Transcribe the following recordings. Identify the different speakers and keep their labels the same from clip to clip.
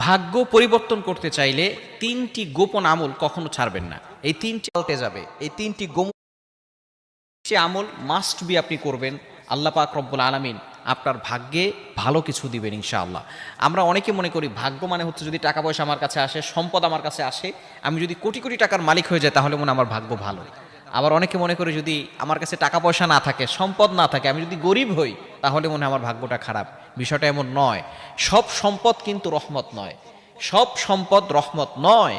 Speaker 1: ভাগ্য পরিবর্তন করতে চাইলে তিনটি গোপন আমল কখনো ছাড়বেন না। এই তিনটি
Speaker 2: পাল্টে যাবে। এই তিনটি
Speaker 1: আমল মাস্ট বি আপনি করবেন। আল্লাহ পাক রব্বুল আলামিন আপনার ভাগ্যে ভালো কিছু দিবেন ইনশাআল্লাহ। আমরা অনেকে মনে করি ভাগ্য মানে হচ্ছে যদি টাকা পয়সা আমার কাছে আসে, সম্পদ আমার কাছে আসে, আমি যদি কোটি কোটি টাকার মালিক হয়ে যাই তাহলে মনে হয় আমার ভাগ্য ভালো। আবার অনেকে মনে করে যদি আমার কাছে টাকা পয়সা না থাকে, সম্পদ না থাকে, আমি যদি গরিব হই তাহলে মনে হয় আমার ভাগ্যটা খারাপ। বিষয়টা এমন নয়। সব সম্পদ কিন্তু রহমত নয়, সব সম্পদ রহমত নয়।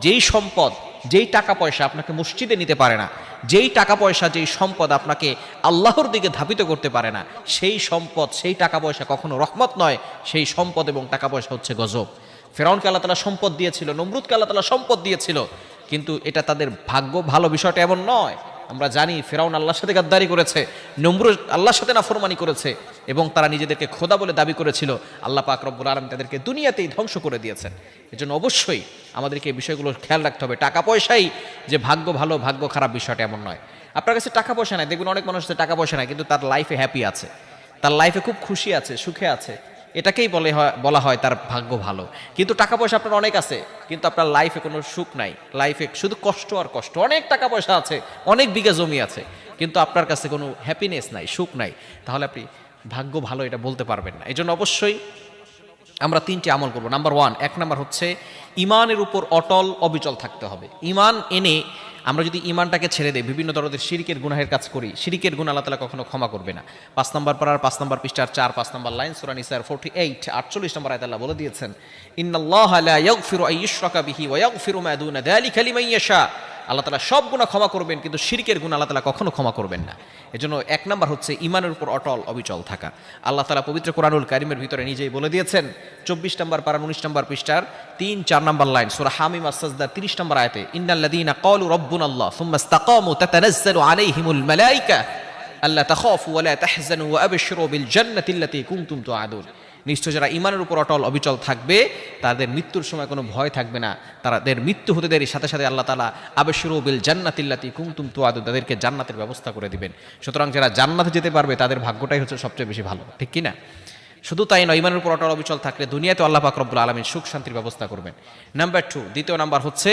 Speaker 1: যেই সম্পদ, যেই টাকা পয়সা আপনাকে মসজিদে নিতে পারে না, যেই টাকা পয়সা, যেই সম্পদ আপনাকে আল্লাহর দিকে ধাবিত করতে পারে না, সেই সম্পদ, সেই টাকা পয়সা কখনো রহমত নয়। সেই সম্পদ এবং টাকা পয়সা হচ্ছে গজব। ফেরাউনকে আল্লাহ তাআলা সম্পদ দিয়েছিল, নমরুদকে আল্লাহ তাআলা সম্পদ দিয়েছিল, কিন্তু এটা তাদের ভাগ্য ভালো, বিষয়টা এমন নয়। আমরা জানি ফেরাউন আল্লাহর সাথে গাদ্দারি করেছে, নমরুদ আল্লাহর সাথে নাফরমানি করেছে, এবং তারা নিজেদেরকে খোদা বলে দাবি করেছিল। আল্লাহ পাক রব্বুল আলামিন তাদেরকে দুনিয়াতেই ধ্বংস করে দিয়েছেন। এজন্য অবশ্যই আমাদেরকে এই বিষয়গুলো খেয়াল রাখতে হবে। টাকা পয়সাই যে ভাগ্য ভালো ভাগ্য খারাপ বিষয়টা এমন নয়। আপনার কাছে টাকা পয়সা নাই, দেখবেন অনেক মানুষের টাকা পয়সা নাই কিন্তু তার লাইফে হ্যাপি আছে, তার লাইফে খুব খুশি আছে, সুখে আছে, এটাকেই বলা হয় তার ভাগ্য ভালো। কিন্তু টাকা পয়সা আপনার অনেক আছে কিন্তু আপনার লাইফে কোনো সুখ নাই, লাইফে শুধু কষ্ট আর কষ্ট। অনেক টাকা পয়সা আছে, অনেক বিঘা জমি আছে, কিন্তু আপনার কাছে কোনো হ্যাপিনেস নাই, সুখ নাই, তাহলে আপনি ভাগ্য ভালো এটা বলতে পারবেন না। এই জন্য অবশ্যই আমরা তিনটি আমল করব। নাম্বার ওয়ান, এক নাম্বার হচ্ছে ইমানের উপর অটল অবিচল থাকতে হবে। ইমান এনে আমরা যদি ইমানটাকে ছেড়ে দেই, বিভিন্ন ধরনের শিরিকের গুনাহের কাজ করি, শিরিকের গুনাহ আল্লাহ তাআলা কখনো ক্ষমা করবে না। 5 নম্বর পারার 5 নম্বর পৃষ্ঠার 4-5 নম্বর লাইন, সূরা নিসার 48 নম্বর আয়াতে আল্লাহ বলে দিয়েছেন, ইন্নাল্লাহা লা ইয়াগফিরু আন ইউশরাকা বিহি ওয়া ইয়াগফিরু মা দুনা যালিকা লিমান ইয়াশা। আল্লাহ তাআলা সব গুনাহ ক্ষমা করবেন, কিন্তু শিরকের গুনাহ আল্লাহ তাআলা কখনো ক্ষমা করবেন না। এজন্য এক নাম্বার হচ্ছে ইমানের উপর অটল অবিচল থাকা। আল্লাহ তাআলা পবিত্র কোরআনুল কারীমের ভিতরে নিজেই বলে দিয়েছেন, 24 নম্বর পারা 19 নম্বর পৃষ্ঠার 3-4 নম্বর লাইন, সূরা হামিম আস-সাজদা 30 নম্বর আয়াতে, ইন্নাল্লাযীনা ক্বালু রাব্বুনাল্লাহ সুম্মা ইসতাকামু তাতানাজ্জালু আলাইহিমুল মালায়েকা আল্লা তাখাফু ওয়া লা তাহজানু ওয়া আবশিরু বিল জান্নাতি আল্লাতী কুনতুম তুআদুন। নিশ্চয় যারা ইমানের উপর অটল অবিচল থাকবে তাদের মৃত্যুর সময় কোনো ভয় থাকবে না। তাদের মৃত্যু হতে দেরি সাথে সাথে আল্লাহ তাআলা আবশিরু বিল জান্নাতি আল্লাতী কুনতুম তুআদুন, তাদেরকে জান্নাতের ব্যবস্থা করে দিবেন। সুতরাং যারা জান্নাতে যেতে পারবে তাদের ভাগ্যটাই হচ্ছে সবচেয়ে বেশি ভালো, ঠিক কি না? শুধু তাই নয়, ইমানের উপর অটল অবিচল থাকলে দুনিয়াতে আল্লাহ পাক রব্বুল আলামিন সুখ শান্তির ব্যবস্থা করবেন। নাম্বার 2, দ্বিতীয় নাম্বার হচ্ছে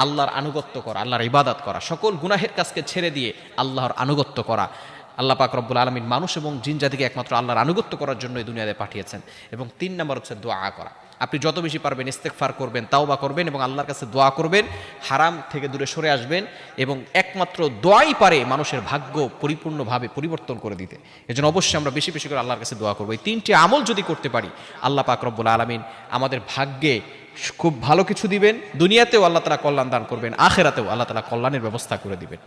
Speaker 1: আল্লাহর আনুগত্য করা, আল্লাহর ইবাদত করা, সকল গুনাহের কাজকে ছেড়ে দিয়ে আল্লাহর আনুগত্য করা। আল্লাহ পাক রব্বুল আলামিন মানুষ এবং জিন জাতিকে একমাত্র আল্লাহর আনুগত্য করার জন্য এই দুনিয়াতে পাঠিয়েছেন। এবং 3 নাম্বার হচ্ছে দোয়া করা। আপনি যত বেশি পারবেন ইস্তেগফার করবেন, তাওবা করবেন এবং আল্লাহর কাছে দোয়া করবেন, হারাম থেকে দূরে সরে আসবেন, এবং একমাত্র দোয়াই পারে মানুষের ভাগ্য পরিপূর্ণভাবে পরিবর্তন করে দিতে। এজন্য অবশ্যই আমরা বেশি বেশি করে আল্লাহর কাছে দোয়া করব। এই 3টি আমল যদি করতে পারি আল্লাহ পাক রব্বুল আলামিন আমাদের ভাগ্যে খুব ভালো কিছু দিবেন। দুনিয়াতেও আল্লাহ তাআলা কল্যাণ দান করবেন, আখিরাতেও আল্লাহ তাআলা কল্যাণের ব্যবস্থা করে দিবেন।